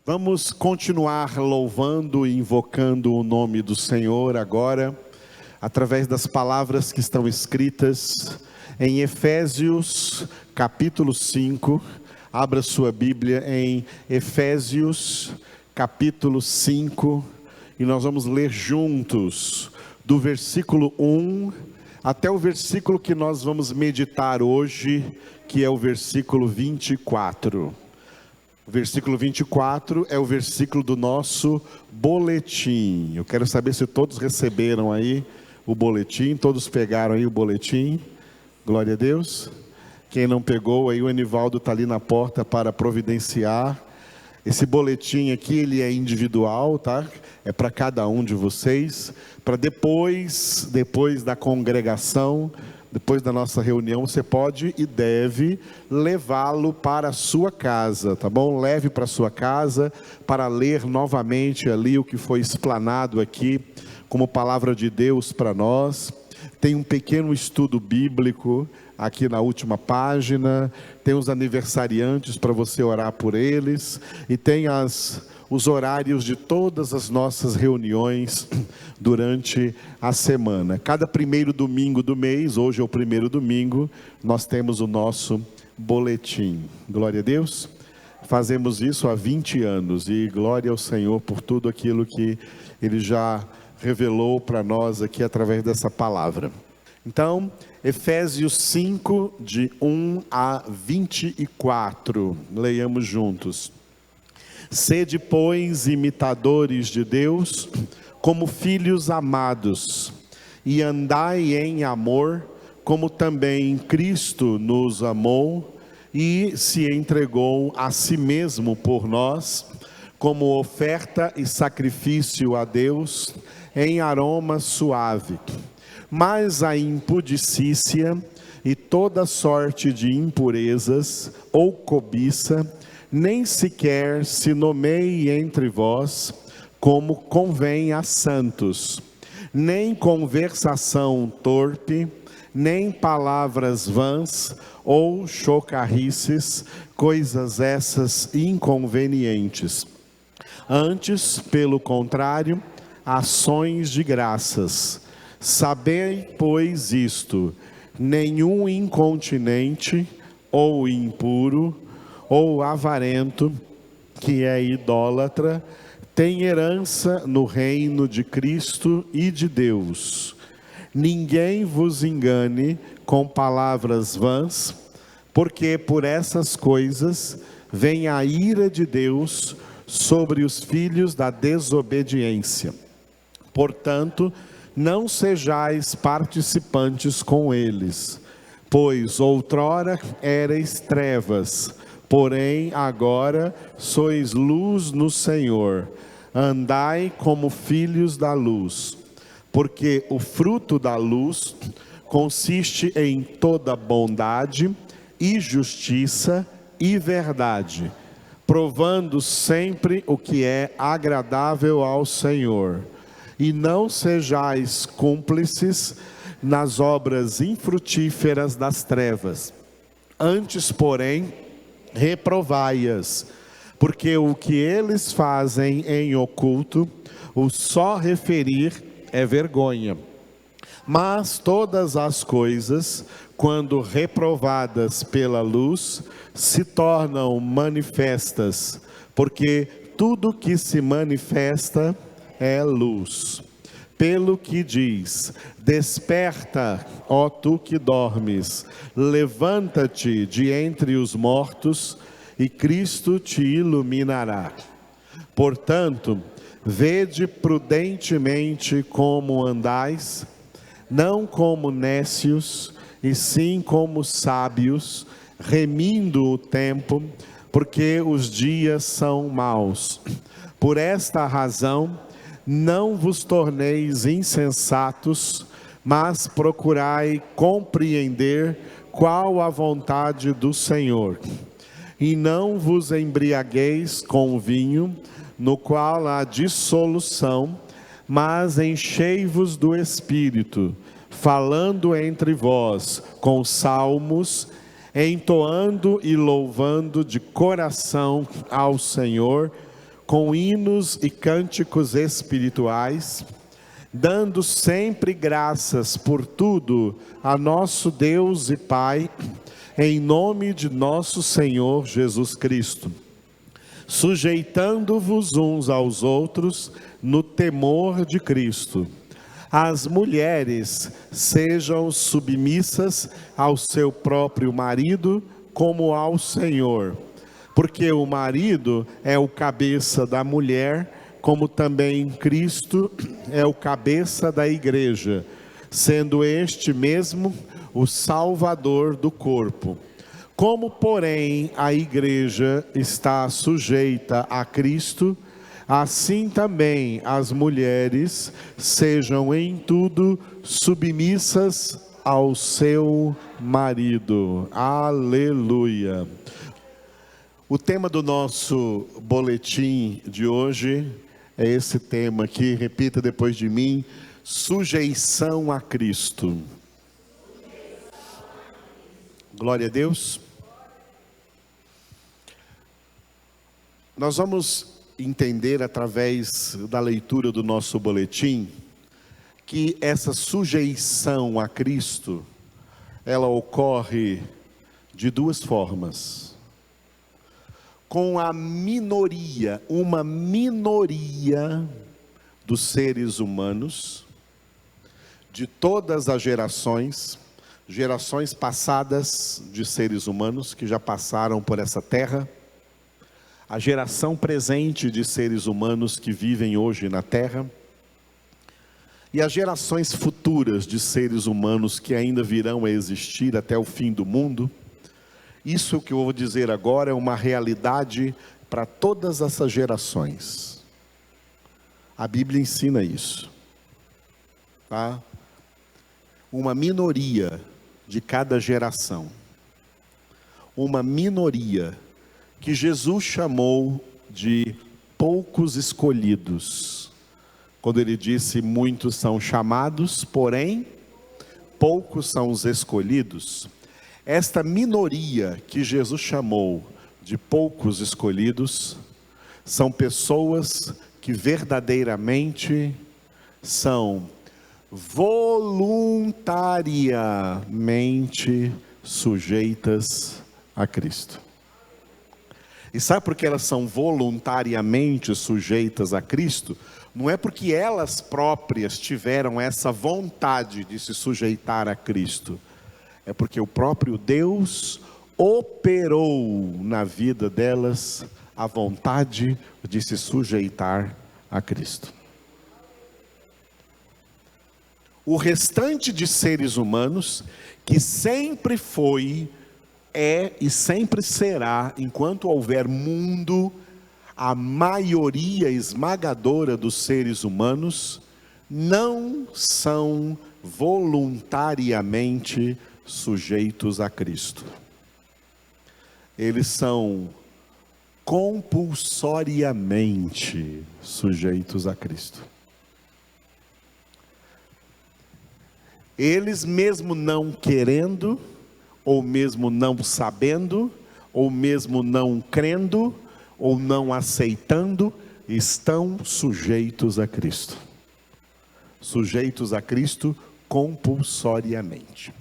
Vamos continuar louvando e invocando o nome do Senhor agora, através das palavras que estão escritas em Efésios capítulo 5. Abra sua Bíblia em Efésios capítulo 5 e nós vamos ler juntos do versículo 1 até o versículo que nós vamos meditar hoje, que é o versículo 24. O versículo 24 é o versículo do nosso boletim. Eu quero saber se todos receberam aí o boletim, todos pegaram aí o boletim. Glória a Deus. Quem não pegou aí, o Enivaldo está ali na porta para providenciar. Esse boletim aqui, ele é individual, tá? É para cada um de vocês, para depois da congregação, depois da nossa reunião, você pode e deve levá-lo para a sua casa, tá bom? Leve para a sua casa, para ler novamente ali o que foi explanado aqui, como palavra de Deus para nós. Tem um pequeno estudo bíblico aqui na última página, tem os aniversariantes para você orar por eles, e tem os horários de todas as nossas reuniões durante a semana. Cada primeiro domingo do mês, hoje é o primeiro domingo, nós temos o nosso boletim. Glória a Deus. Fazemos isso há 20 anos e glória ao Senhor por tudo aquilo que Ele já revelou para nós aqui através dessa palavra. Então, Efésios 5, de 1 a 24, leiamos juntos. Sede, pois, imitadores de Deus, como filhos amados, e andai em amor, como também Cristo nos amou, e se entregou a si mesmo por nós, como oferta e sacrifício a Deus, em aroma suave. Mas a impudicícia e toda sorte de impurezas ou cobiça, nem sequer se nomeie entre vós, como convém a santos, nem conversação torpe, nem palavras vãs ou chocarrices, coisas essas inconvenientes. Antes, pelo contrário, ações de graças. Sabei, pois, isto: nenhum incontinente, ou impuro, ou avarento, que é idólatra, tem herança no reino de Cristo e de Deus. Ninguém vos engane com palavras vãs, porque por essas coisas vem a ira de Deus sobre os filhos da desobediência. Portanto, não sejais participantes com eles, pois outrora erais trevas, porém agora sois luz no Senhor. Andai como filhos da luz, porque o fruto da luz consiste em toda bondade e justiça e verdade, provando sempre o que é agradável ao Senhor. E não sejais cúmplices nas obras infrutíferas das trevas. Antes, porém, reprovai-as, porque o que eles fazem em oculto, o só referir é vergonha. Mas todas as coisas, quando reprovadas pela luz, se tornam manifestas, porque tudo que se manifesta é luz. Pelo que diz: desperta, ó tu que dormes, levanta-te de entre os mortos, e Cristo te iluminará. Portanto, vede prudentemente como andais, não como nécios, e sim como sábios, remindo o tempo, porque os dias são maus. Por esta razão, não vos torneis insensatos, mas procurai compreender qual a vontade do Senhor. E não vos embriagueis com vinho, no qual há dissolução, mas enchei-vos do Espírito, falando entre vós com salmos, entoando e louvando de coração ao Senhor, com hinos e cânticos espirituais, dando sempre graças por tudo a nosso Deus e Pai, em nome de nosso Senhor Jesus Cristo, sujeitando-vos uns aos outros no temor de Cristo. As mulheres sejam submissas ao seu próprio marido, como ao Senhor, porque o marido é o cabeça da mulher, como também Cristo é o cabeça da igreja, sendo este mesmo o Salvador do corpo. Como, porém, a igreja está sujeita a Cristo, assim também as mulheres sejam em tudo submissas ao seu marido. Aleluia! O tema do nosso boletim de hoje é esse tema aqui, repita depois de mim: sujeição a Cristo. Glória a Deus. Nós vamos entender através da leitura do nosso boletim que essa sujeição a Cristo, ela ocorre de duas formas. Com a minoria, uma minoria dos seres humanos, de todas as gerações passadas de seres humanos que já passaram por essa terra, a geração presente de seres humanos que vivem hoje na terra, e as gerações futuras de seres humanos que ainda virão a existir até o fim do mundo. Isso que eu vou dizer agora é uma realidade para todas essas gerações. A Bíblia ensina isso, tá? Uma minoria de cada geração, uma minoria que Jesus chamou de poucos escolhidos, quando ele disse: muitos são chamados, porém poucos são os escolhidos. Esta minoria que Jesus chamou de poucos escolhidos, são pessoas que verdadeiramente são voluntariamente sujeitas a Cristo. E sabe por que elas são voluntariamente sujeitas a Cristo? Não é porque elas próprias tiveram essa vontade de se sujeitar a Cristo. É porque o próprio Deus operou na vida delas a vontade de se sujeitar a Cristo. O restante de seres humanos, que sempre foi, é e sempre será, enquanto houver mundo, a maioria esmagadora dos seres humanos não são voluntariamente sujeitos a Cristo. Eles são compulsoriamente sujeitos a Cristo. Eles mesmo não querendo, ou mesmo não sabendo, ou mesmo não crendo, ou não aceitando, estão sujeitos a Cristo. Sujeitos a Cristo compulsoriamente.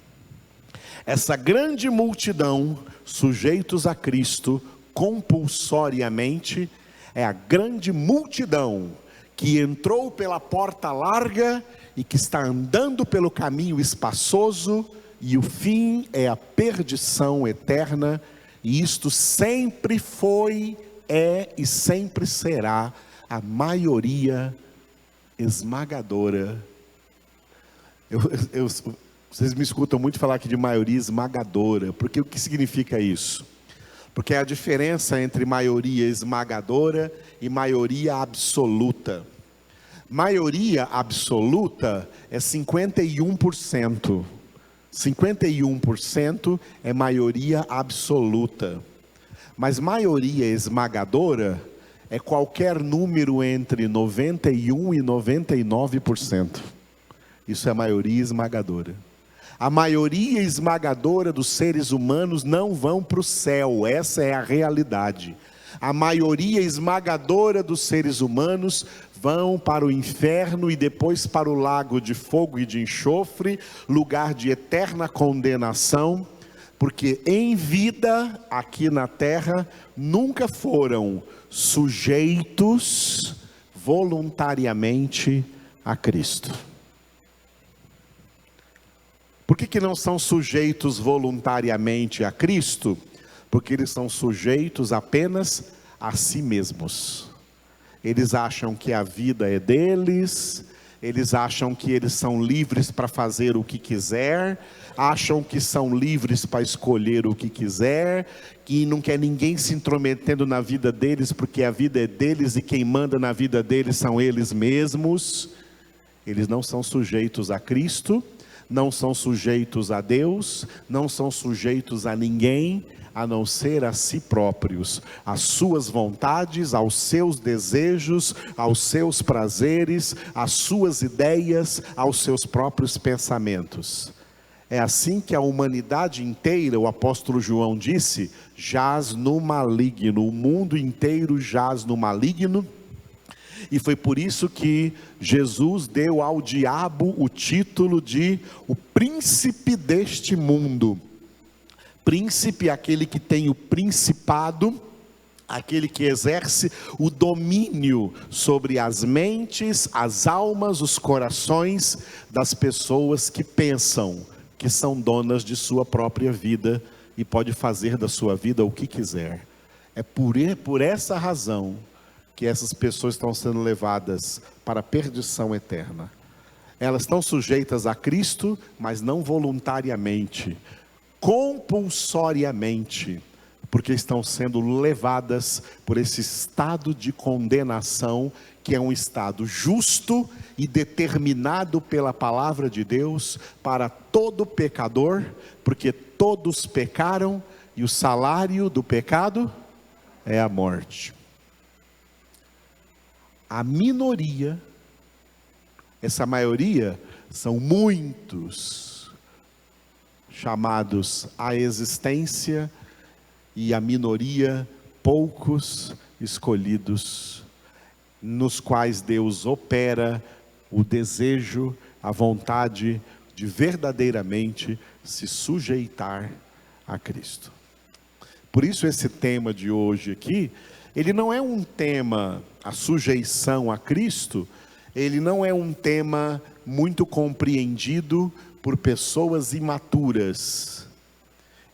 Essa grande multidão, sujeitos a Cristo compulsoriamente, é a grande multidão que entrou pela porta larga e que está andando pelo caminho espaçoso, e o fim é a perdição eterna. E isto sempre foi, é e sempre será a maioria esmagadora. Vocês me escutam muito falar aqui de maioria esmagadora, porque o que significa isso? Porque é a diferença entre maioria esmagadora e maioria absoluta. Maioria absoluta é 51%. 51% é maioria absoluta. Mas maioria esmagadora é qualquer número entre 91% e 99%. Isso é maioria esmagadora. A maioria esmagadora dos seres humanos não vão para o céu, essa é a realidade. A maioria esmagadora dos seres humanos vão para o inferno e depois para o lago de fogo e de enxofre, lugar de eterna condenação, porque em vida aqui na terra nunca foram sujeitos voluntariamente a Cristo. Por que não são sujeitos voluntariamente a Cristo? Porque eles são sujeitos apenas a si mesmos. Eles acham que a vida é deles, eles acham que eles são livres para fazer o que quiser, acham que são livres para escolher o que quiser, que não quer ninguém se intrometendo na vida deles, porque a vida é deles e quem manda na vida deles são eles mesmos. Eles não são sujeitos a Cristo, não são sujeitos a Deus, não são sujeitos a ninguém, a não ser a si próprios, às suas vontades, aos seus desejos, aos seus prazeres, às suas ideias, aos seus próprios pensamentos. É assim que a humanidade inteira, o apóstolo João disse, jaz no maligno. O mundo inteiro jaz no maligno. E foi por isso que Jesus deu ao diabo o título de o príncipe deste mundo. Príncipe é aquele que tem o principado, aquele que exerce o domínio sobre as mentes, as almas, os corações das pessoas que pensam que são donas de sua própria vida e pode fazer da sua vida o que quiser. É por essa razão que essas pessoas estão sendo levadas para a perdição eterna. Elas estão sujeitas a Cristo, mas não voluntariamente, compulsoriamente, porque estão sendo levadas por esse estado de condenação, que é um estado justo e determinado pela palavra de Deus para todo pecador, porque todos pecaram e o salário do pecado é a morte. A minoria, essa maioria, são muitos chamados à existência, e a minoria, poucos escolhidos, nos quais Deus opera o desejo, a vontade de verdadeiramente se sujeitar a Cristo. Por isso esse tema de hoje aqui, ele não é um tema, a sujeição a Cristo, ele não é um tema muito compreendido por pessoas imaturas.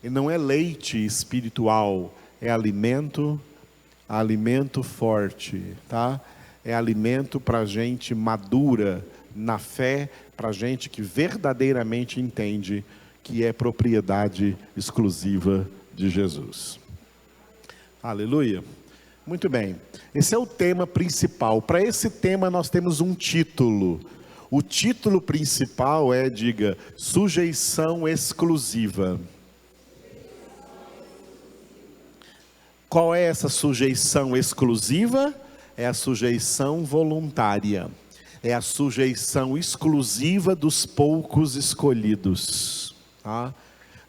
Ele não é leite espiritual, é alimento forte, tá? É alimento para gente madura na fé, para gente que verdadeiramente entende que é propriedade exclusiva de Jesus. Aleluia. Muito bem, esse é o tema principal. Para esse tema nós temos um título. O título principal é, diga, sujeição exclusiva. Qual é essa sujeição exclusiva? É a sujeição voluntária. É a sujeição exclusiva dos poucos escolhidos. Tá?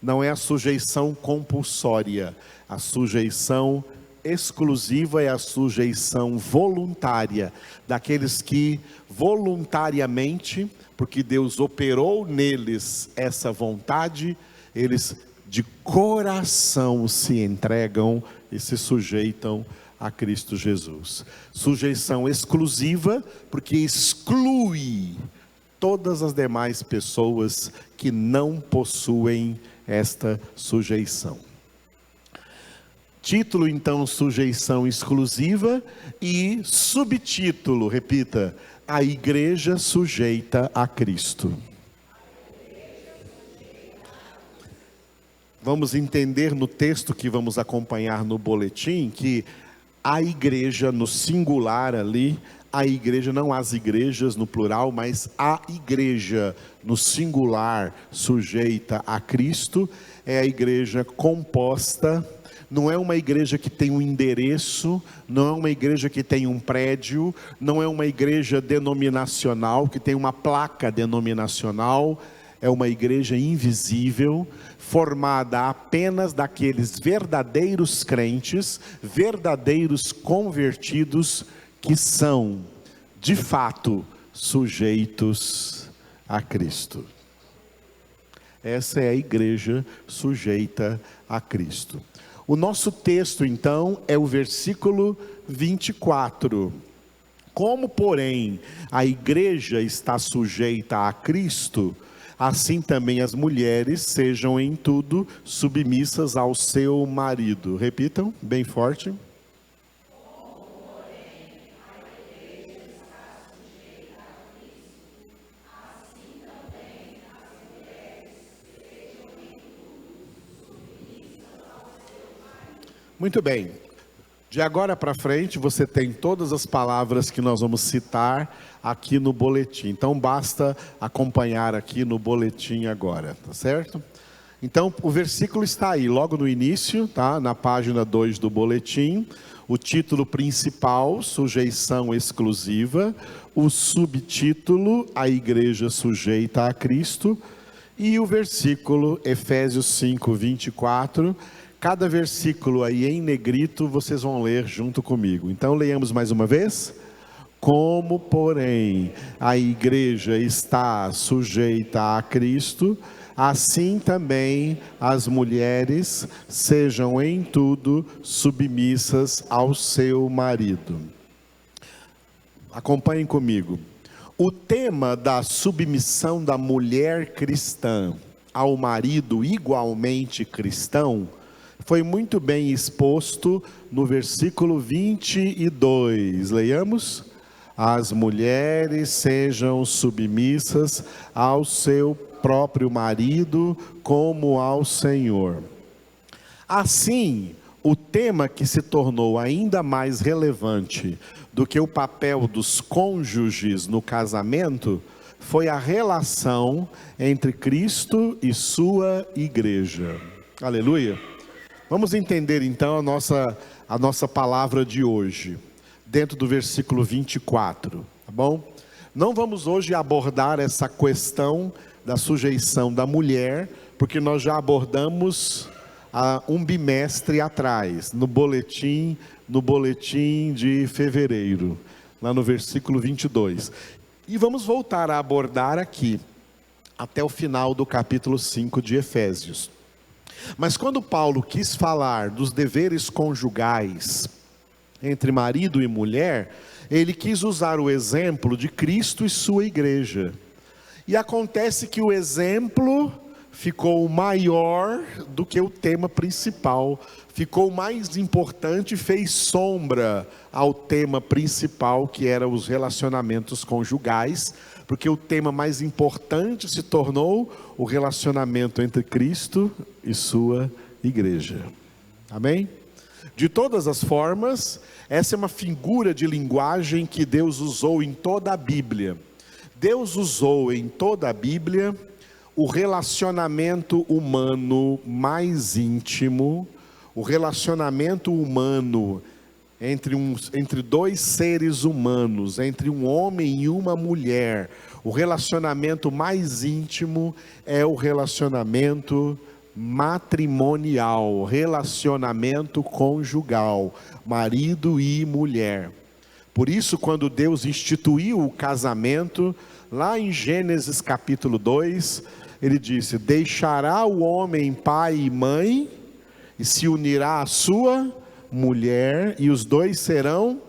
Não é a sujeição compulsória. A sujeição exclusiva é a sujeição voluntária, daqueles que voluntariamente, porque Deus operou neles essa vontade, eles de coração se entregam e se sujeitam a Cristo Jesus. Sujeição exclusiva, porque exclui todas as demais pessoas que não possuem esta sujeição. Título então, sujeição exclusiva, e subtítulo, repita, a igreja sujeita a Cristo. Vamos entender no texto que vamos acompanhar no boletim, que a igreja no singular ali, a igreja, não as igrejas no plural, mas a igreja no singular sujeita a Cristo, é a igreja composta. Não é uma igreja que tem um endereço, não é uma igreja que tem um prédio, não é uma igreja denominacional, que tem uma placa denominacional. é uma igreja invisível, formada apenas daqueles verdadeiros crentes, verdadeiros convertidos, que são, de fato, sujeitos a Cristo. Essa é a igreja sujeita a Cristo. O nosso texto, então, é o versículo 24. Como, porém, a igreja está sujeita a Cristo, assim também as mulheres sejam em tudo submissas ao seu marido. Repitam, bem forte. Muito bem, de agora para frente você tem todas as palavras que nós vamos citar aqui no boletim, então basta acompanhar aqui no boletim agora, tá certo? Então o versículo está aí, logo no início, tá? Na página 2 do boletim, o título principal, sujeição exclusiva, o subtítulo, a igreja sujeita a Cristo, e o versículo, Efésios 5, 24, cada versículo aí em negrito vocês vão ler junto comigo. Então leiamos mais uma vez. Como, porém, a igreja está sujeita a Cristo, assim também as mulheres sejam em tudo submissas ao seu marido. Acompanhem comigo. O tema da submissão da mulher cristã ao marido igualmente cristão foi muito bem exposto no versículo 22. Leiamos: as mulheres sejam submissas ao seu próprio marido como ao Senhor. Assim, o tema que se tornou ainda mais relevante do que o papel dos cônjuges no casamento foi a relação entre Cristo e sua igreja. Aleluia! Vamos entender então a nossa palavra de hoje, dentro do versículo 24, tá bom? Não vamos hoje abordar essa questão da sujeição da mulher, porque nós já abordamos há um bimestre atrás, no boletim de fevereiro, lá no versículo 22. E vamos voltar a abordar aqui, até o final do capítulo 5 de Efésios. Mas quando Paulo quis falar dos deveres conjugais entre marido e mulher, ele quis usar o exemplo de Cristo e sua igreja. E acontece que o exemplo ficou maior do que o tema principal, ficou mais importante e fez sombra ao tema principal, que era os relacionamentos conjugais, porque o tema mais importante se tornou o relacionamento entre Cristo e sua igreja. Amém? De todas as formas, essa é uma figura de linguagem que Deus usou em toda a Bíblia. Deus usou em toda a Bíblia o relacionamento humano mais íntimo, o relacionamento humano entre dois seres humanos, entre um homem e uma mulher. O relacionamento mais íntimo é o relacionamento matrimonial, relacionamento conjugal, marido e mulher. Por isso, quando Deus instituiu o casamento, lá em Gênesis capítulo 2, ele disse: deixará o homem pai e mãe, e se unirá à sua mulher, e os dois serão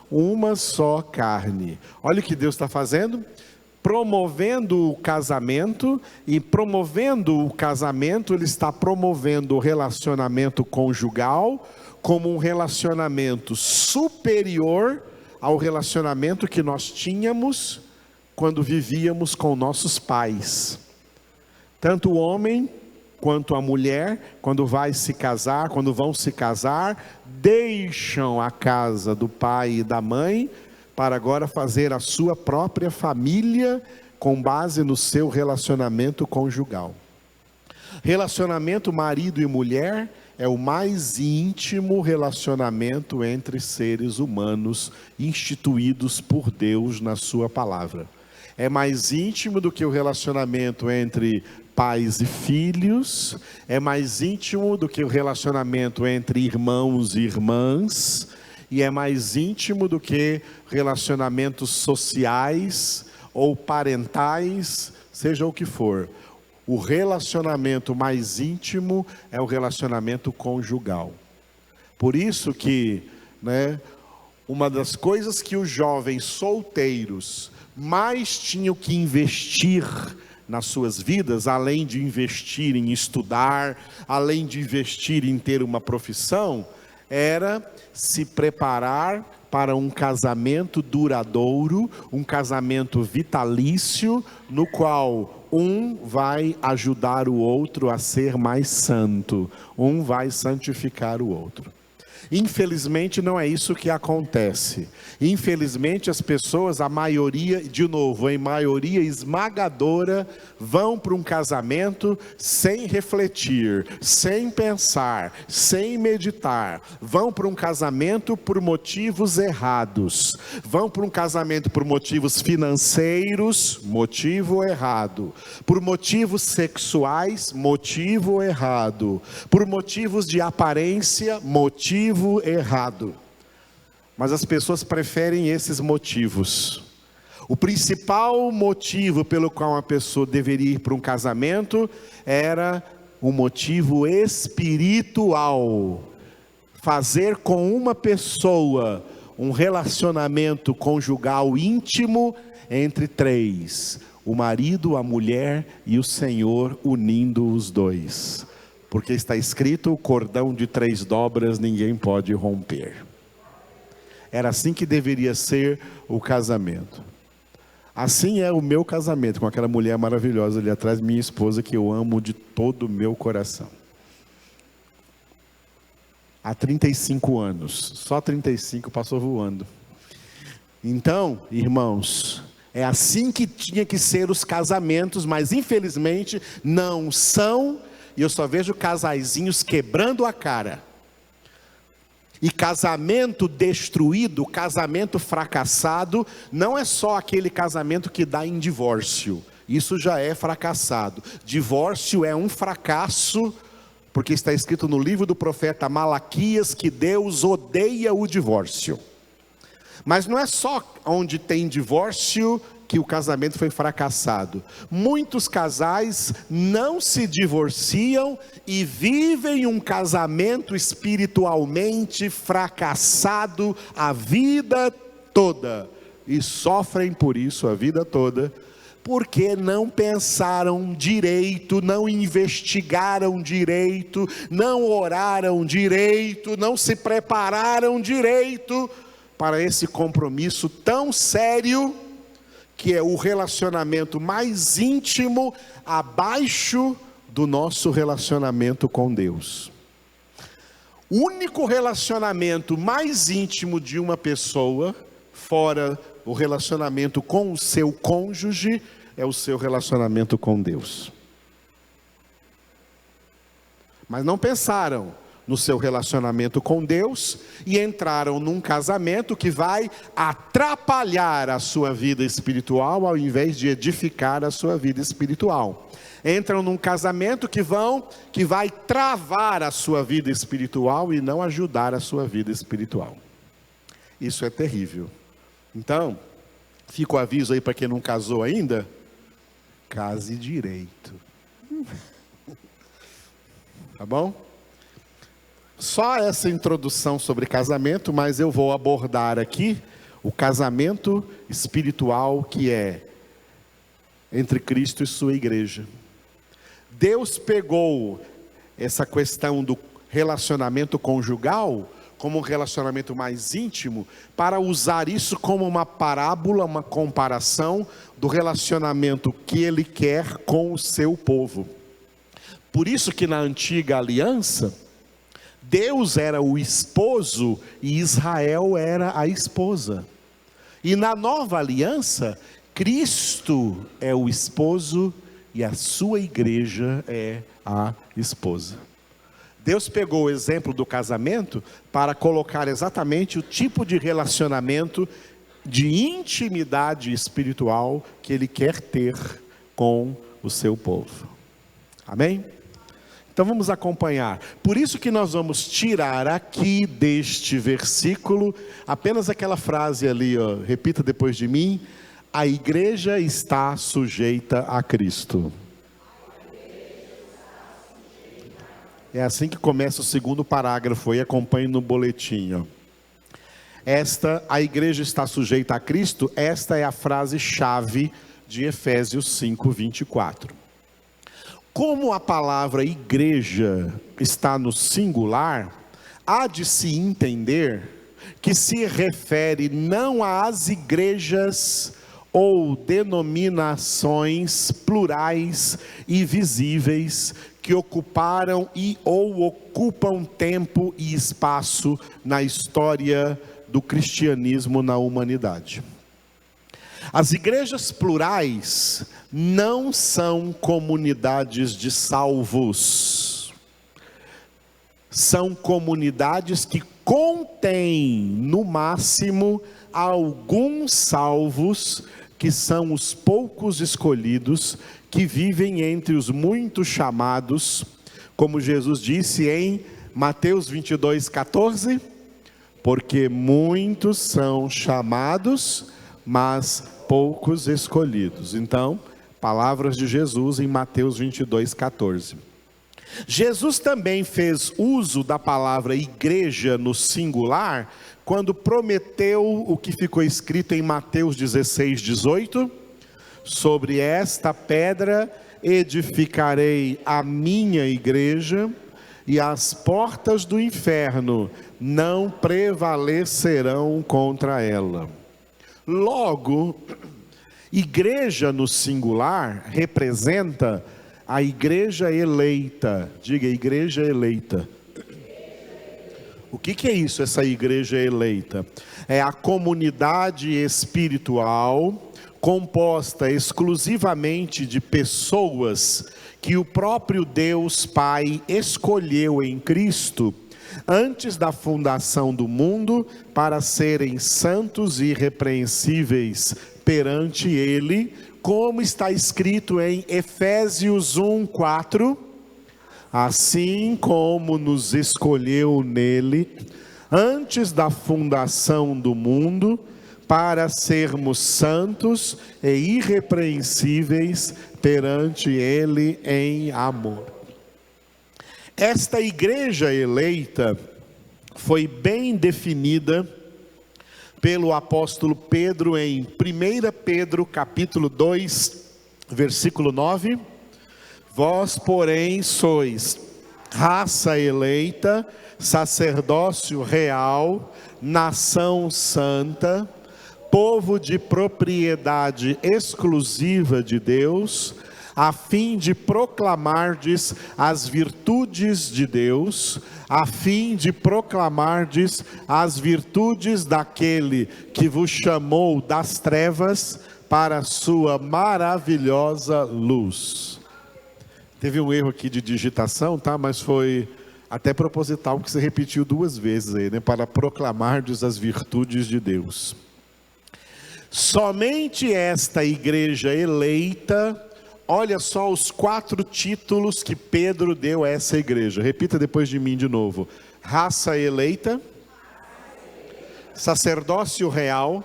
uma só carne. Olha o que Deus está fazendo, promovendo o casamento, e promovendo o casamento, Ele está promovendo o relacionamento conjugal, como um relacionamento superior ao relacionamento que nós tínhamos quando vivíamos com nossos pais. Tanto o homem quanto a mulher, quando vão se casar, deixam a casa do pai e da mãe, para agora fazer a sua própria família, com base no seu relacionamento conjugal. Relacionamento marido e mulher é o mais íntimo relacionamento entre seres humanos, instituídos por Deus na sua palavra. é mais íntimo do que o relacionamento entre pais e filhos, é mais íntimo do que o relacionamento entre irmãos e irmãs, e é mais íntimo do que relacionamentos sociais ou parentais, seja o que for. O relacionamento mais íntimo é o relacionamento conjugal. Por isso que, uma das coisas que os jovens solteiros mais tinham que investir nas suas vidas, além de investir em estudar, além de investir em ter uma profissão, era se preparar para um casamento duradouro, um casamento vitalício, no qual um vai ajudar o outro a ser mais santo, um vai santificar o outro. Infelizmente não é isso que acontece. Infelizmente as pessoas, a maioria, de novo, em maioria esmagadora, vão para um casamento sem refletir, sem pensar, sem meditar. Vão para um casamento por motivos errados. Vão para um casamento por motivos financeiros, motivo errado. Por motivos sexuais, motivo errado. Por motivos de aparência, motivo errado. Mas as pessoas preferem esses motivos. O principal motivo pelo qual uma pessoa deveria ir para um casamento era um motivo espiritual. Fazer com uma pessoa um relacionamento conjugal íntimo entre três: o marido, a mulher e o Senhor, unindo os dois. Porque está escrito: o cordão de 3 dobras ninguém pode romper. Era assim que deveria ser o casamento. Assim é o meu casamento com aquela mulher maravilhosa ali atrás, minha esposa, que eu amo de todo o meu coração. Há 35 anos, só 35 passou voando. Então, irmãos, é assim que tinha que ser os casamentos, mas infelizmente não são. E eu só vejo casaizinhos quebrando a cara. E casamento destruído, casamento fracassado, não é só aquele casamento que dá em divórcio. Isso já é fracassado. Divórcio é um fracasso, porque está escrito no livro do profeta Malaquias que Deus odeia o divórcio. Mas não é só onde tem divórcio que o casamento foi fracassado. Muitos casais não se divorciam e vivem um casamento espiritualmente fracassado a vida toda. E sofrem por isso a vida toda, porque não pensaram direito, não investigaram direito, não oraram direito, não se prepararam direito para esse compromisso tão sério, que é o relacionamento mais íntimo abaixo do nosso relacionamento com Deus. O único relacionamento mais íntimo de uma pessoa, fora o relacionamento com o seu cônjuge, é o seu relacionamento com Deus. Mas não pensaram no seu relacionamento com Deus e entraram num casamento que vai atrapalhar a sua vida espiritual ao invés de edificar a sua vida espiritual. Entram num casamento que vai travar a sua vida espiritual e não ajudar a sua vida espiritual. Isso é terrível. Então, fica o aviso aí para quem não casou ainda: case direito. Tá bom? Só essa introdução sobre casamento, mas eu vou abordar aqui o casamento espiritual que é entre Cristo e sua igreja. Deus pegou essa questão do relacionamento conjugal como um relacionamento mais íntimo, para usar isso como uma parábola, uma comparação do relacionamento que Ele quer com o seu povo. Por isso que na antiga aliança, Deus era o esposo e Israel era a esposa. E na nova aliança, Cristo é o esposo e a sua igreja é a esposa. Deus pegou o exemplo do casamento para colocar exatamente o tipo de relacionamento de intimidade espiritual que Ele quer ter com o seu povo. Amém? Então vamos acompanhar. Por isso que nós vamos tirar aqui deste versículo apenas aquela frase ali, ó, repita depois de mim: a igreja está sujeita a Cristo. É assim que começa o segundo parágrafo, e acompanhe no boletim, ó. A igreja está sujeita a Cristo, esta é a frase-chave de Efésios 5:24. Como a palavra igreja está no singular, há de se entender que se refere não às igrejas ou denominações plurais e visíveis que ocuparam ou ocupam tempo e espaço na história do cristianismo na humanidade. As igrejas plurais não são comunidades de salvos. São comunidades que contêm, no máximo, alguns salvos, que são os poucos escolhidos, que vivem entre os muitos chamados, como Jesus disse em Mateus 22:14, porque muitos são chamados, mas poucos escolhidos. Então, palavras de Jesus em Mateus 22:14. Jesus também fez uso da palavra igreja no singular, quando prometeu o que ficou escrito em Mateus 16:18, sobre esta pedra edificarei a minha igreja, e as portas do inferno não prevalecerão contra ela. Logo, igreja no singular representa a igreja eleita. Diga, igreja eleita. O que é isso, essa igreja eleita? É a comunidade espiritual composta exclusivamente de pessoas que o próprio Deus Pai escolheu em Cristo antes da fundação do mundo para serem santos e irrepreensíveis perante Ele, como está escrito em Efésios 1:4, assim como nos escolheu nele antes da fundação do mundo para sermos santos e irrepreensíveis perante Ele em amor. Esta igreja eleita foi bem definida pelo apóstolo Pedro em 1 Pedro capítulo 2, versículo 9. Vós, porém, sois raça eleita, sacerdócio real, nação santa, povo de propriedade exclusiva de Deus, a fim de proclamardes as virtudes de Deus, a fim de proclamardes as virtudes daquele que vos chamou das trevas para a sua maravilhosa luz. Teve um erro aqui de digitação, tá? Mas foi até proposital, que você repetiu 2 vezes aí, né? Para proclamardes as virtudes de Deus. Somente esta igreja eleita, olha só os 4 títulos que Pedro deu a essa igreja. Repita depois de mim de novo: raça eleita, sacerdócio real,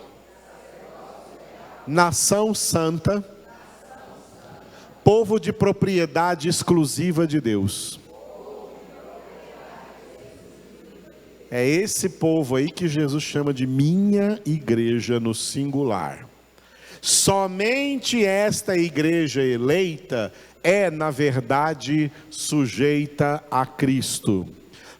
nação santa, povo de propriedade exclusiva de Deus. É esse povo aí que Jesus chama de minha igreja no singular. Somente esta igreja eleita é, na verdade, sujeita a Cristo,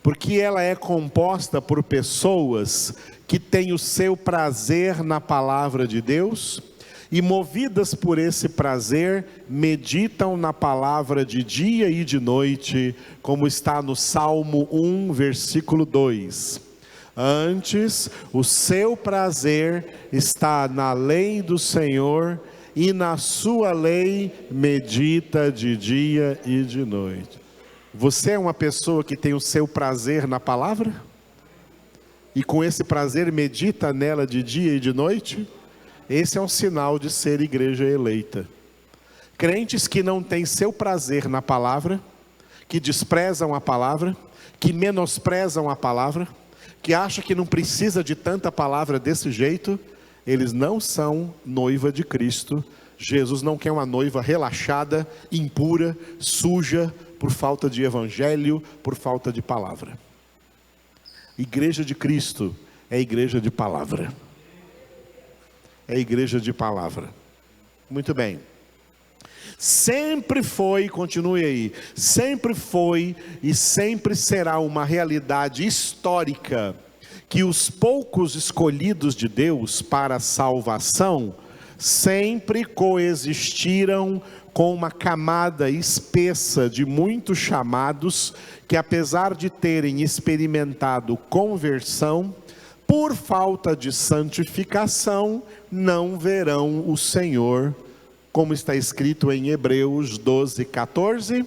porque ela é composta por pessoas que têm o seu prazer na palavra de Deus, e movidas por esse prazer, meditam na palavra de dia e de noite, como está no Salmo 1, versículo 2. Antes, o seu prazer está na lei do Senhor, e na sua lei medita de dia e de noite. Você é uma pessoa que tem o seu prazer na palavra? e com esse prazer medita nela de dia e de noite, esse é um sinal de ser igreja eleita. Crentes que não têm seu prazer na palavra, que desprezam a palavra, que menosprezam a palavra, que acham que não precisa de tanta palavra desse jeito, eles não são noiva de Cristo. Jesus não quer uma noiva relaxada, impura, suja, por falta de evangelho, por falta de palavra. Igreja de Cristo é igreja de palavra. É igreja de palavra. Muito bem. Sempre foi, continue aí, sempre foi e sempre será uma realidade histórica que os poucos escolhidos de Deus para a salvação sempre coexistiram com uma camada espessa de muitos chamados que, apesar de terem experimentado conversão, por falta de santificação, não verão o Senhor, como está escrito em Hebreus 12:14,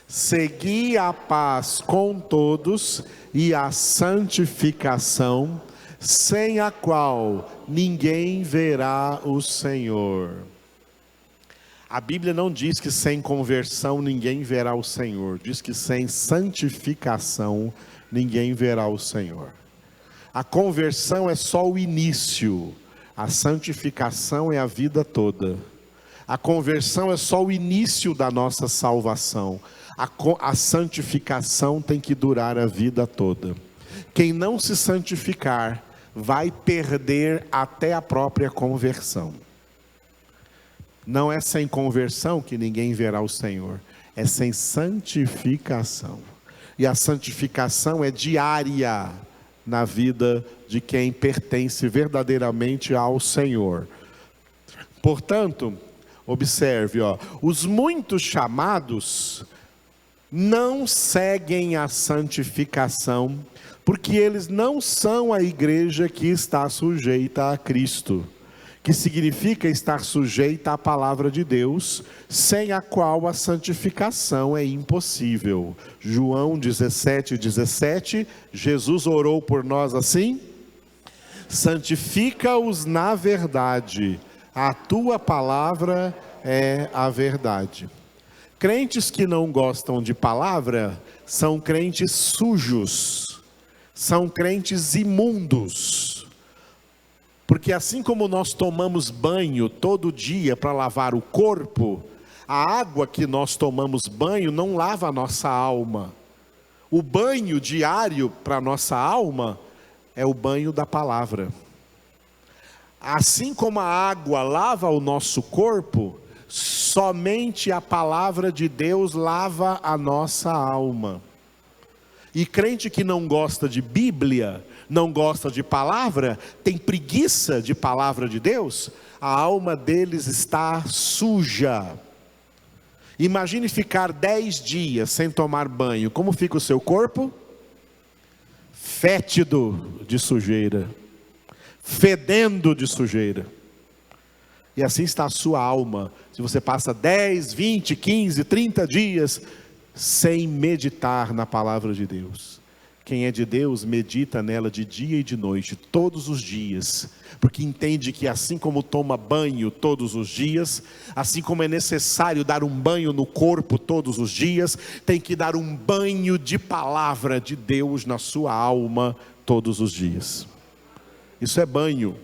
segui a paz com todos e a santificação, sem a qual ninguém verá o Senhor. A Bíblia não diz que sem conversão ninguém verá o Senhor, diz que sem santificação ninguém verá o Senhor. A conversão é só o início, a santificação é a vida toda. A conversão é só o início da nossa salvação, a santificação tem que durar a vida toda. Quem não se santificar vai perder até a própria conversão. Não é sem conversão que ninguém verá o Senhor, é sem santificação. E a santificação é diária na vida de quem pertence verdadeiramente ao Senhor. Portanto, observe, os muitos chamados não seguem a santificação, porque eles não são a igreja que está sujeita a Cristo, que significa estar sujeita à palavra de Deus, sem a qual a santificação é impossível. João 17:17, Jesus orou por nós assim: santifica-os na verdade, a tua palavra é a verdade. Crentes que não gostam de palavra são crentes sujos, são crentes imundos. Porque assim como nós tomamos banho todo dia para lavar o corpo, a água que nós tomamos banho não lava a nossa alma. O banho diário para a nossa alma é o banho da palavra. Assim como a água lava o nosso corpo, somente a palavra de Deus lava a nossa alma. E crente que não gosta de Bíblia, não gosta de palavra, tem preguiça de palavra de Deus, a alma deles está suja. Imagine ficar 10 dias sem tomar banho, como fica o seu corpo? Fétido de sujeira, fedendo de sujeira. E assim está a sua alma, se você passa 10, 20, 15, 30 dias sem meditar na palavra de Deus. Quem é de Deus medita nela de dia e de noite, todos os dias, porque entende que assim como toma banho todos os dias, assim como é necessário dar um banho no corpo todos os dias, tem que dar um banho de palavra de Deus na sua alma todos os dias. Isso é banho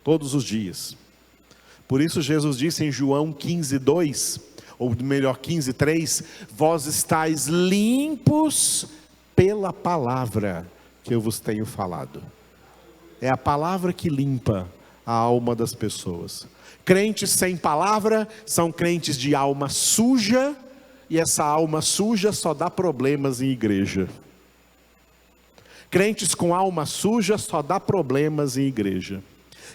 todos os dias. Por isso Jesus disse em João 15:2, ou melhor 15:3, vós estáis limpos pela palavra que eu vos tenho falado. É a palavra que limpa a alma das pessoas. Crentes sem palavra são crentes de alma suja, e essa alma suja só dá problemas em igreja. Crentes com alma suja só dá problemas em igreja.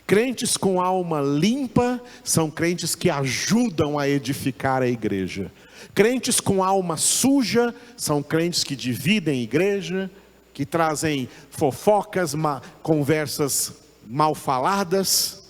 Crentes com alma limpa são crentes que ajudam a edificar a igreja. Crentes com alma suja são crentes que dividem a igreja, que trazem fofocas, conversas mal faladas.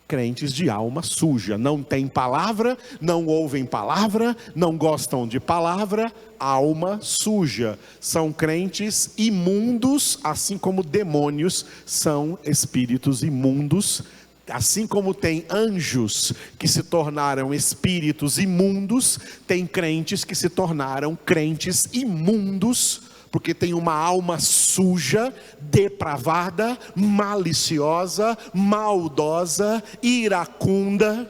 Crentes de alma suja, não têm palavra, não ouvem palavra, não gostam de palavra, alma suja. São crentes imundos, assim como demônios são espíritos imundos. Assim como tem anjos que se tornaram espíritos imundos, tem crentes que se tornaram crentes imundos, porque tem uma alma suja, depravada, maliciosa, maldosa, iracunda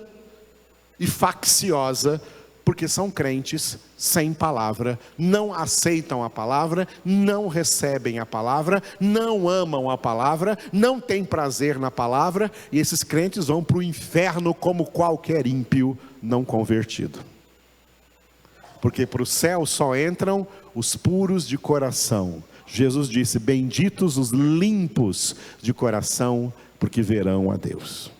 e facciosa, porque são crentes sem palavra, não aceitam a palavra, não recebem a palavra, não amam a palavra, não têm prazer na palavra, e esses crentes vão para o inferno como qualquer ímpio não convertido. Porque para o céu só entram os puros de coração. Jesus disse: benditos os limpos de coração, porque verão a Deus.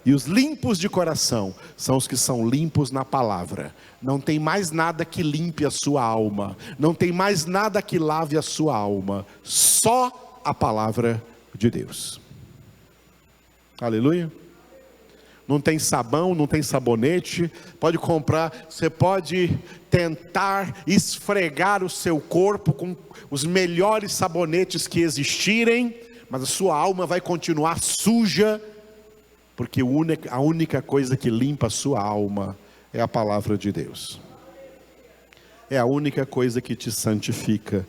E os limpos de coração são os que são limpos na palavra. Não tem mais nada que limpe a sua alma, não tem mais nada que lave a sua alma, só a palavra de Deus. Aleluia. Não tem sabão, não tem sabonete, pode comprar, você pode tentar esfregar o seu corpo com os melhores sabonetes que existirem, mas a sua alma vai continuar suja, porque a única coisa que limpa a sua alma é a palavra de Deus. É a única coisa que te santifica,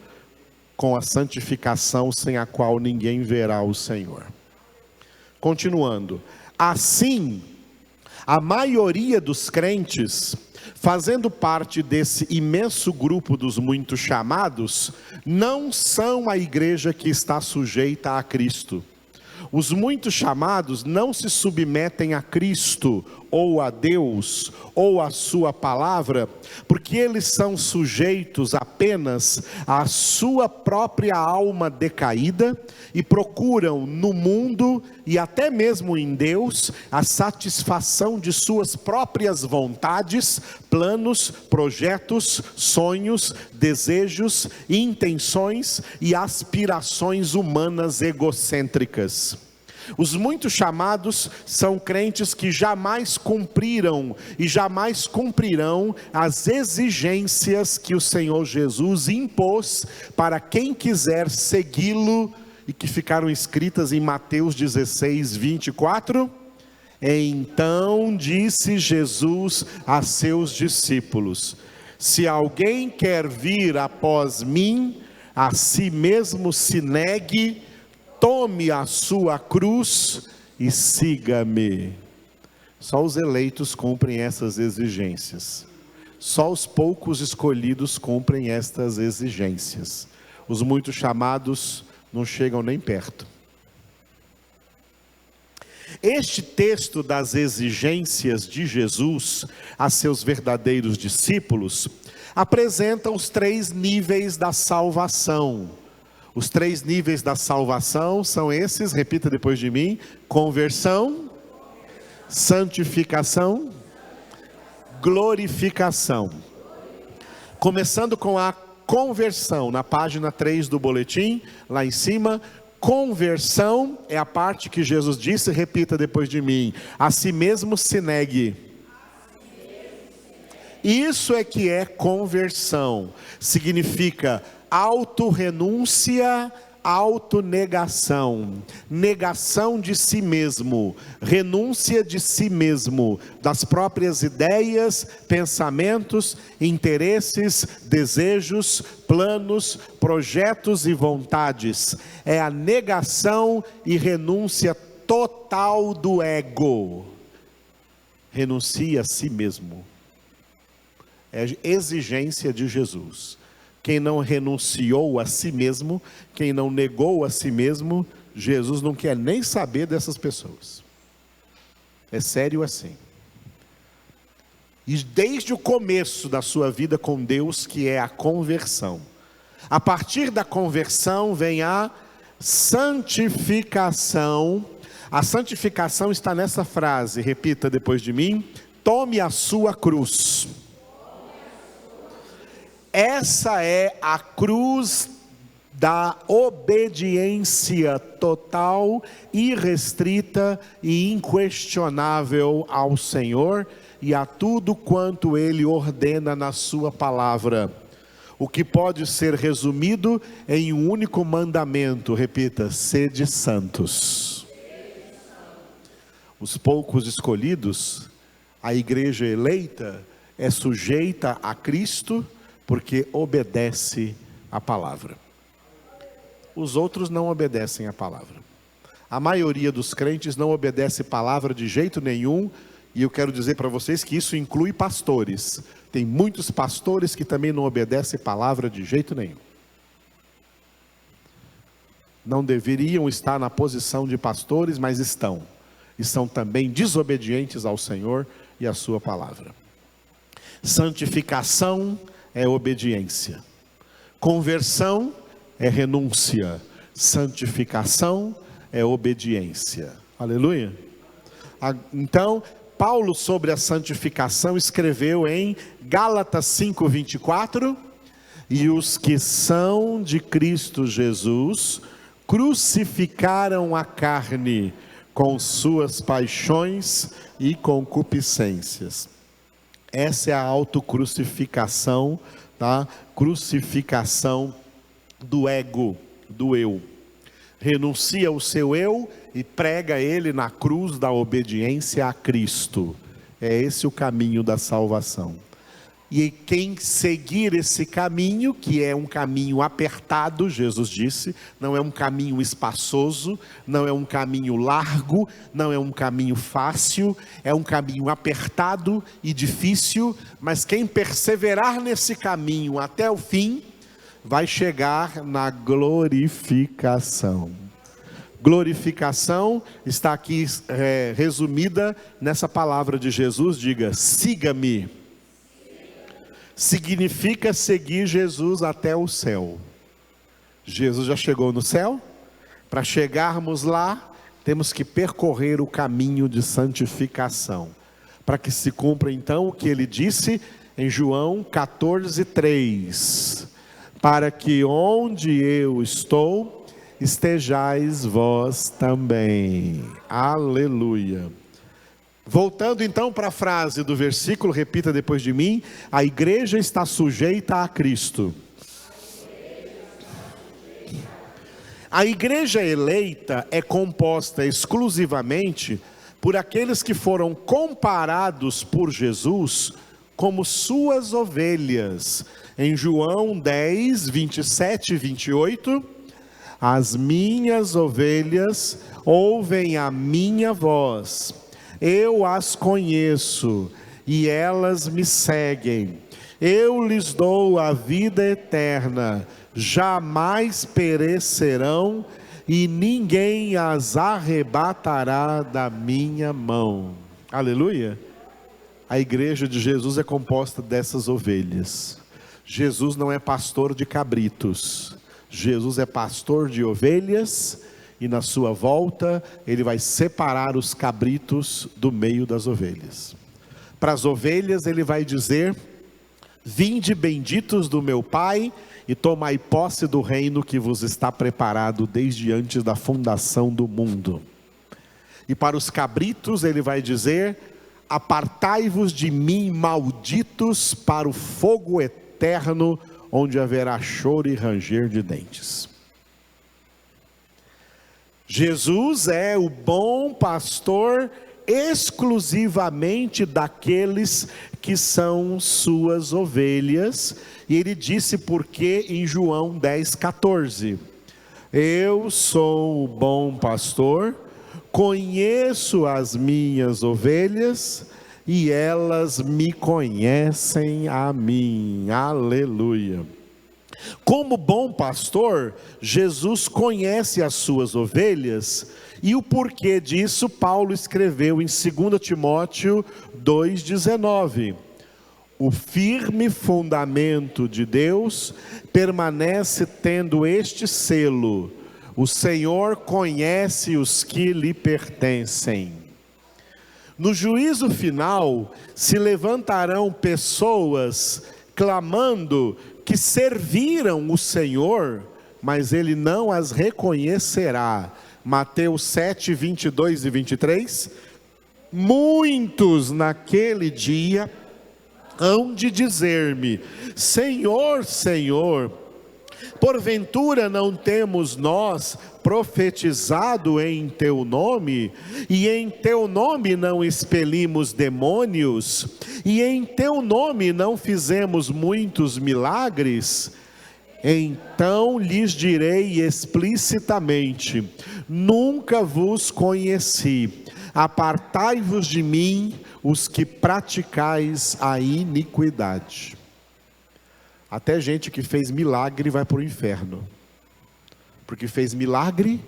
com a santificação sem a qual ninguém verá o Senhor. Continuando, assim, a maioria dos crentes, fazendo parte desse imenso grupo dos muitos chamados, não são a igreja que está sujeita a Cristo. Os muitos chamados não se submetem a Cristo, ou a Deus, ou a sua palavra, porque eles são sujeitos apenas à sua própria alma decaída, e procuram no mundo, e até mesmo em Deus, a satisfação de suas próprias vontades, planos, projetos, sonhos, desejos, intenções e aspirações humanas egocêntricas. Os muitos chamados são crentes que jamais cumpriram e jamais cumprirão as exigências que o Senhor Jesus impôs para quem quiser segui-lo, e que ficaram escritas em Mateus 16, 24. Então disse Jesus a seus discípulos: se alguém quer vir após mim, a si mesmo se negue, tome a sua cruz e siga-me. Só os eleitos cumprem essas exigências. Só os poucos escolhidos cumprem estas exigências. Os muitos chamados não chegam nem perto. Este texto das exigências de Jesus a seus verdadeiros discípulos apresenta os 3 níveis da salvação. Os 3 níveis da salvação são esses, repita depois de mim: conversão, santificação, glorificação. Começando com a conversão, na página 3 do boletim, lá em cima. Conversão é a parte que Jesus disse, repita depois de mim: a si mesmo se negue. Isso é que é conversão. Significa autorrenúncia, autonegação, negação de si mesmo, renúncia de si mesmo, das próprias ideias, pensamentos, interesses, desejos, planos, projetos e vontades. É a negação e renúncia total do ego. Renuncia a si mesmo. É exigência de Jesus. Quem não renunciou a si mesmo, quem não negou a si mesmo, Jesus não quer nem saber dessas pessoas. É sério assim. E desde o começo da sua vida com Deus, que é a conversão. A partir da conversão vem a santificação. A santificação está nessa frase, repita depois de mim: tome a sua cruz. Essa é a cruz da obediência total, irrestrita e inquestionável ao Senhor e a tudo quanto Ele ordena na sua palavra. O que pode ser resumido em um único mandamento, repita: sede santos. Os poucos escolhidos, a igreja eleita, é sujeita a Cristo porque obedece a palavra. Os outros não obedecem a palavra. A maioria dos crentes não obedece a palavra de jeito nenhum, e eu quero dizer para vocês que isso inclui pastores. Tem muitos pastores que também não obedecem a palavra de jeito nenhum. Não deveriam estar na posição de pastores, mas estão. E são também desobedientes ao Senhor e à sua palavra. Santificação é obediência. Conversão é renúncia. Santificação é obediência. Aleluia. Então, Paulo, sobre a santificação, escreveu em Gálatas 5:24: e os que são de Cristo Jesus crucificaram a carne com suas paixões e concupiscências. Essa é a autocrucificação, tá? Crucificação do ego, do eu. Renuncia ao seu eu e prega ele na cruz da obediência a Cristo. É esse o caminho da salvação. E quem seguir esse caminho, que é um caminho apertado, Jesus disse, não é um caminho espaçoso, não é um caminho largo, não é um caminho fácil, é um caminho apertado e difícil, mas quem perseverar nesse caminho até o fim, vai chegar na glorificação. Glorificação está aqui resumida nessa palavra de Jesus, diga: siga-me. Significa seguir Jesus até o céu. Jesus já chegou no céu? Para chegarmos lá, temos que percorrer o caminho de santificação, para que se cumpra então o que ele disse em João 14:3: para que onde eu estou, estejais vós também. Aleluia. Voltando então para a frase do versículo, repita depois de mim: a igreja está sujeita a Cristo. A igreja eleita é composta exclusivamente por aqueles que foram comparados por Jesus como suas ovelhas. Em João 10, 27 e 28, as minhas ovelhas ouvem a minha voz, eu as conheço e elas me seguem. Eu lhes dou a vida eterna, jamais perecerão e ninguém as arrebatará da minha mão. Aleluia. A igreja de Jesus é composta dessas ovelhas. Jesus não é pastor de cabritos. Jesus é pastor de ovelhas. E na sua volta, ele vai separar os cabritos do meio das ovelhas. Para as ovelhas, ele vai dizer: vinde benditos do meu Pai, e tomai posse do reino que vos está preparado desde antes da fundação do mundo. E para os cabritos, ele vai dizer: apartai-vos de mim, malditos, para o fogo eterno, onde haverá choro e ranger de dentes. Jesus é o bom pastor exclusivamente daqueles que são suas ovelhas, e ele disse porque em João 10:14: eu sou o bom pastor, conheço as minhas ovelhas e elas me conhecem a mim. Aleluia. Como bom pastor, Jesus conhece as suas ovelhas, e o porquê disso Paulo escreveu em 2 Timóteo 2,19: o firme fundamento de Deus permanece tendo este selo: o Senhor conhece os que lhe pertencem. No juízo final se levantarão pessoas clamando que serviram o Senhor, mas ele não as reconhecerá. Mateus 7, 22 e 23. Muitos naquele dia hão de dizer-me: Senhor, Senhor, porventura não temos nós profetizado em teu nome, e em teu nome não expelimos demônios, e em teu nome não fizemos muitos milagres? Então lhes direi explicitamente: nunca vos conheci, apartai-vos de mim, os que praticais a iniquidade. Até gente que fez milagre vai para o inferno, porque fez milagre,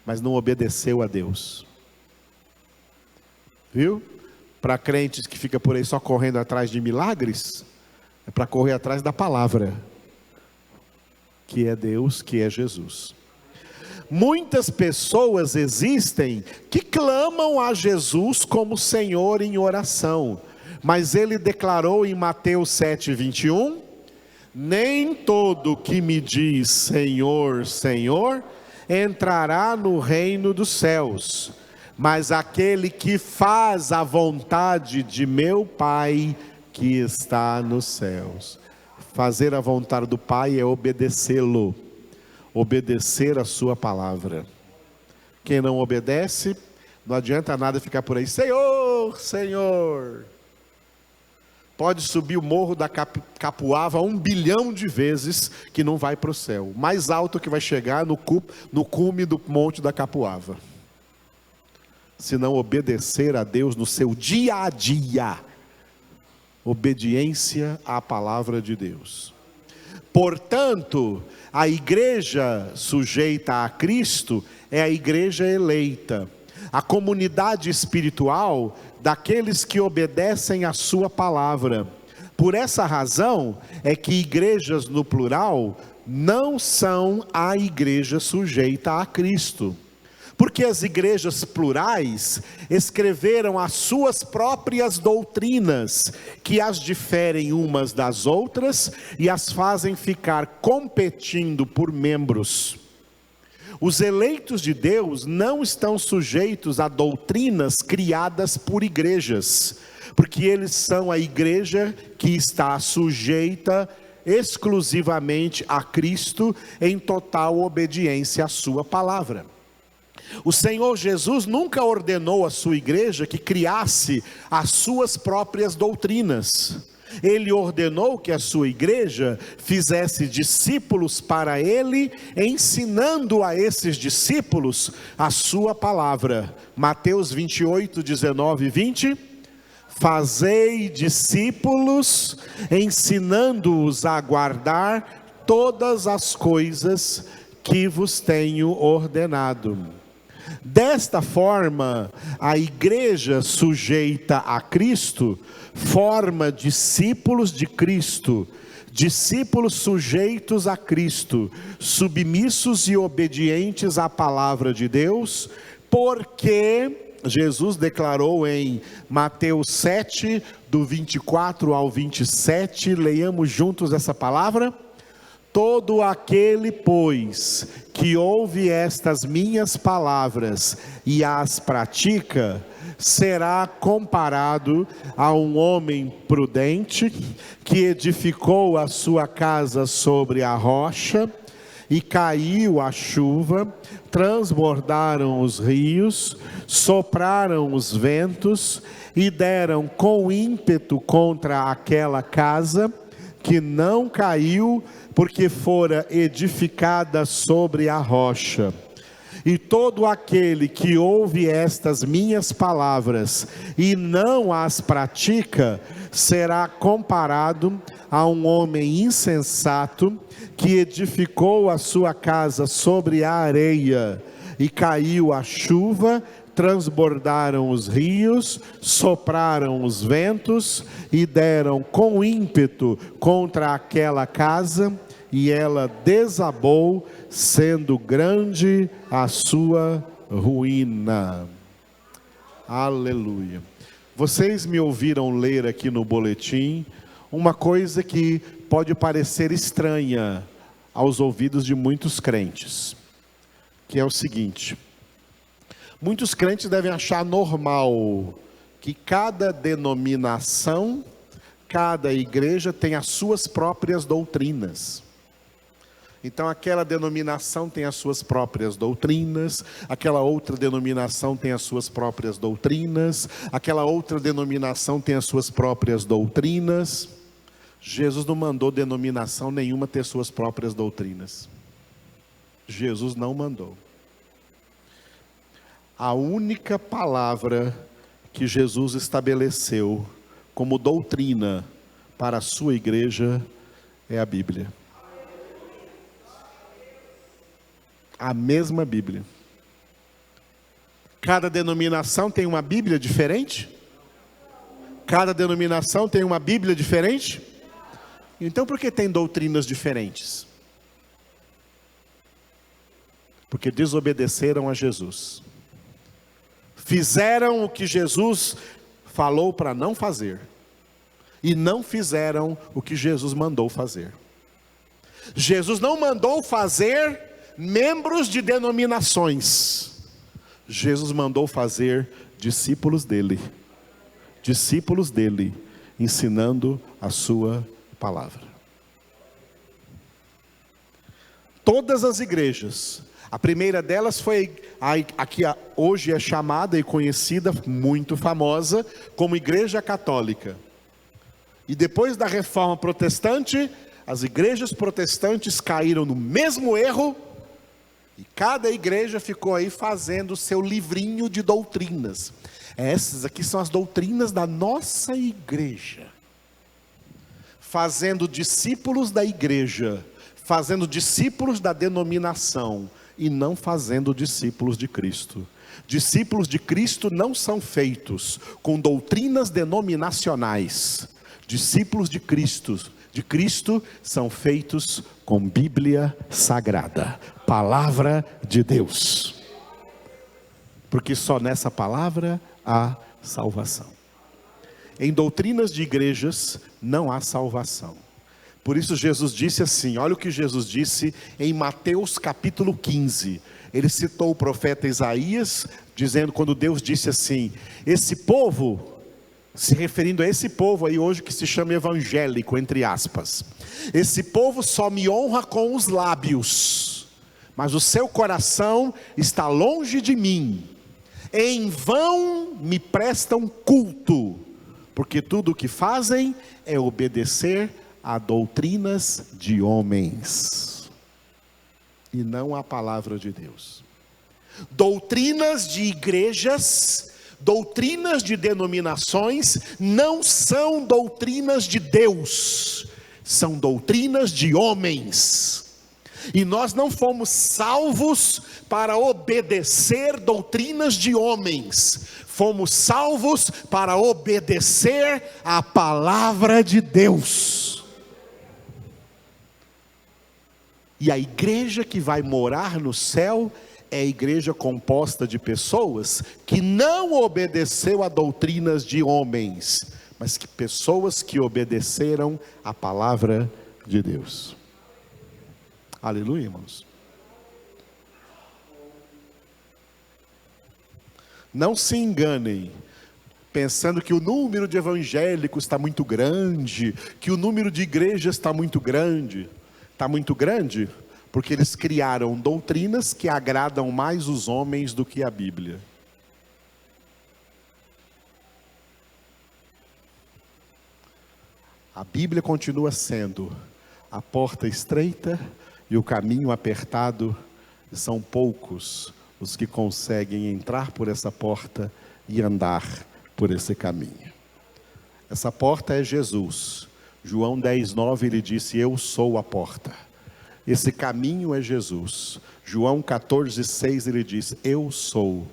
mas não obedeceu a Deus. Viu? Para crentes que ficam por aí só correndo atrás de milagres, é para correr atrás da palavra, que é Deus, que é Jesus. Muitas pessoas existem que clamam a Jesus como Senhor em oração, mas ele declarou em Mateus 7, 21, nem todo que me diz Senhor, Senhor, entrará no reino dos céus, mas aquele que faz a vontade de meu Pai que está nos céus. Fazer a vontade do Pai é obedecê-lo, obedecer a sua palavra. Quem não obedece, não adianta nada ficar por aí, Senhor, Senhor. Pode subir o morro da Capuava 1 bilhão de vezes, que não vai para o céu. Mais alto que vai chegar no cume do monte da Capuava. Se não obedecer a Deus no seu dia a dia. Obediência à palavra de Deus. Portanto, a igreja sujeita a Cristo é a igreja eleita. A comunidade espiritual daqueles que obedecem a sua palavra. Por essa razão é que igrejas no plural não são a igreja sujeita a Cristo. Porque as igrejas plurais escreveram as suas próprias doutrinas, que as diferem umas das outras e as fazem ficar competindo por membros. Os eleitos de Deus não estão sujeitos a doutrinas criadas por igrejas, porque eles são a igreja que está sujeita exclusivamente a Cristo em total obediência à sua palavra. O Senhor Jesus nunca ordenou à sua igreja que criasse as suas próprias doutrinas. Ele ordenou que a sua igreja fizesse discípulos para ele, ensinando a esses discípulos a sua palavra. Mateus 28, 19 e 20. Fazei discípulos, ensinando-os a guardar todas as coisas que vos tenho ordenado. Desta forma, a igreja sujeita a Cristo forma discípulos de Cristo, discípulos sujeitos a Cristo, submissos e obedientes à palavra de Deus, porque Jesus declarou em Mateus 7, do 24 ao 27, leiamos juntos essa palavra. Todo aquele, pois, que ouve estas minhas palavras e as pratica, será comparado a um homem prudente, que edificou a sua casa sobre a rocha, e caiu a chuva, transbordaram os rios, sopraram os ventos, e deram com ímpeto contra aquela casa, que não caiu, porque fora edificada sobre a rocha. E todo aquele que ouve estas minhas palavras e não as pratica, será comparado a um homem insensato, que edificou a sua casa sobre a areia, e caiu a chuva, transbordaram os rios, sopraram os ventos, e deram com ímpeto contra aquela casa, e ela desabou, sendo grande a sua ruína. Aleluia. Vocês me ouviram ler aqui no boletim uma coisa que pode parecer estranha aos ouvidos de muitos crentes, que é o seguinte: muitos crentes devem achar normal que cada denominação, cada igreja tem as suas próprias doutrinas. Então aquela denominação tem as suas próprias doutrinas, aquela outra denominação tem as suas próprias doutrinas, aquela outra denominação tem as suas próprias doutrinas. Jesus não mandou denominação nenhuma ter suas próprias doutrinas. Jesus não mandou. A única palavra que Jesus estabeleceu como doutrina para a sua igreja é a Bíblia. A mesma Bíblia. Cada denominação tem uma Bíblia diferente? Cada denominação tem uma Bíblia diferente? Então por que tem doutrinas diferentes? Porque desobedeceram a Jesus. Fizeram o que Jesus falou para não fazer. E não fizeram o que Jesus mandou fazer. Jesus não mandou fazer membros de denominações. Jesus mandou fazer discípulos dele. Discípulos dele, ensinando a sua palavra. Todas as igrejas, a primeira delas foi a que hoje é chamada e conhecida, muito famosa, como Igreja Católica. E depois da Reforma Protestante, as igrejas protestantes caíram no mesmo erro, e cada igreja ficou aí fazendo o seu livrinho de doutrinas. Essas aqui são as doutrinas da nossa igreja. Fazendo discípulos da igreja, fazendo discípulos da denominação, e não fazendo discípulos de Cristo. Discípulos de Cristo não são feitos com doutrinas denominacionais. Discípulos de Cristo são feitos com Bíblia Sagrada, Palavra de Deus. Porque só nessa palavra há salvação. Em doutrinas de igrejas não há salvação. Por isso Jesus disse assim, olha o que Jesus disse em Mateus capítulo 15. Ele citou o profeta Isaías, dizendo, quando Deus disse assim: esse povo, se referindo a esse povo aí hoje que se chama evangélico, entre aspas, esse povo só me honra com os lábios, mas o seu coração está longe de mim. Em vão me prestam culto, porque tudo o que fazem é obedecer a doutrinas de homens, e não a palavra de Deus. Doutrinas de igrejas, doutrinas de denominações, não são doutrinas de Deus, são doutrinas de homens. E nós não fomos salvos para obedecer doutrinas de homens, fomos salvos para obedecer a palavra de Deus. E a igreja que vai morar no céu é a igreja composta de pessoas que não obedeceu a doutrinas de homens, mas que pessoas que obedeceram a palavra de Deus. Aleluia, irmãos. Não se enganem, pensando que o número de evangélicos está muito grande, que o número de igrejas está muito grande. Está muito grande porque eles criaram doutrinas que agradam mais os homens do que a Bíblia. A Bíblia continua sendo a porta estreita e o caminho apertado, e são poucos os que conseguem entrar por essa porta e andar por esse caminho. Essa porta é Jesus. João 10:9 ele disse: eu sou a porta. Esse caminho é Jesus. João 14:6 ele diz: eu sou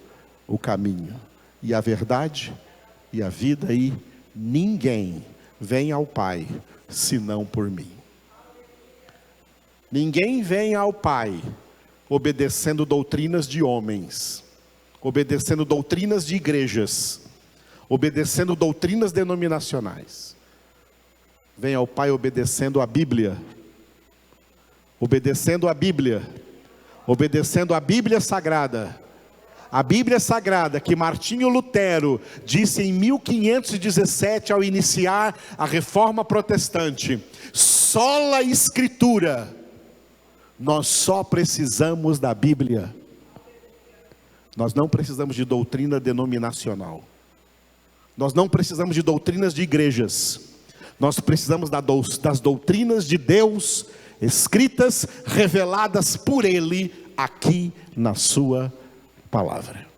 o caminho e a verdade e a vida, e ninguém vem ao Pai senão por mim. Ninguém vem ao Pai obedecendo doutrinas de homens, obedecendo doutrinas de igrejas, obedecendo doutrinas denominacionais. Vem ao Pai obedecendo a Bíblia, obedecendo a Bíblia Sagrada. A Bíblia Sagrada que Martinho Lutero disse em 1517 ao iniciar a Reforma Protestante: sola Escritura. Nós só precisamos da Bíblia. Nós não precisamos de doutrina denominacional. Nós não precisamos de doutrinas de igrejas. Nós precisamos das doutrinas de Deus, escritas, reveladas por Ele, aqui na sua palavra.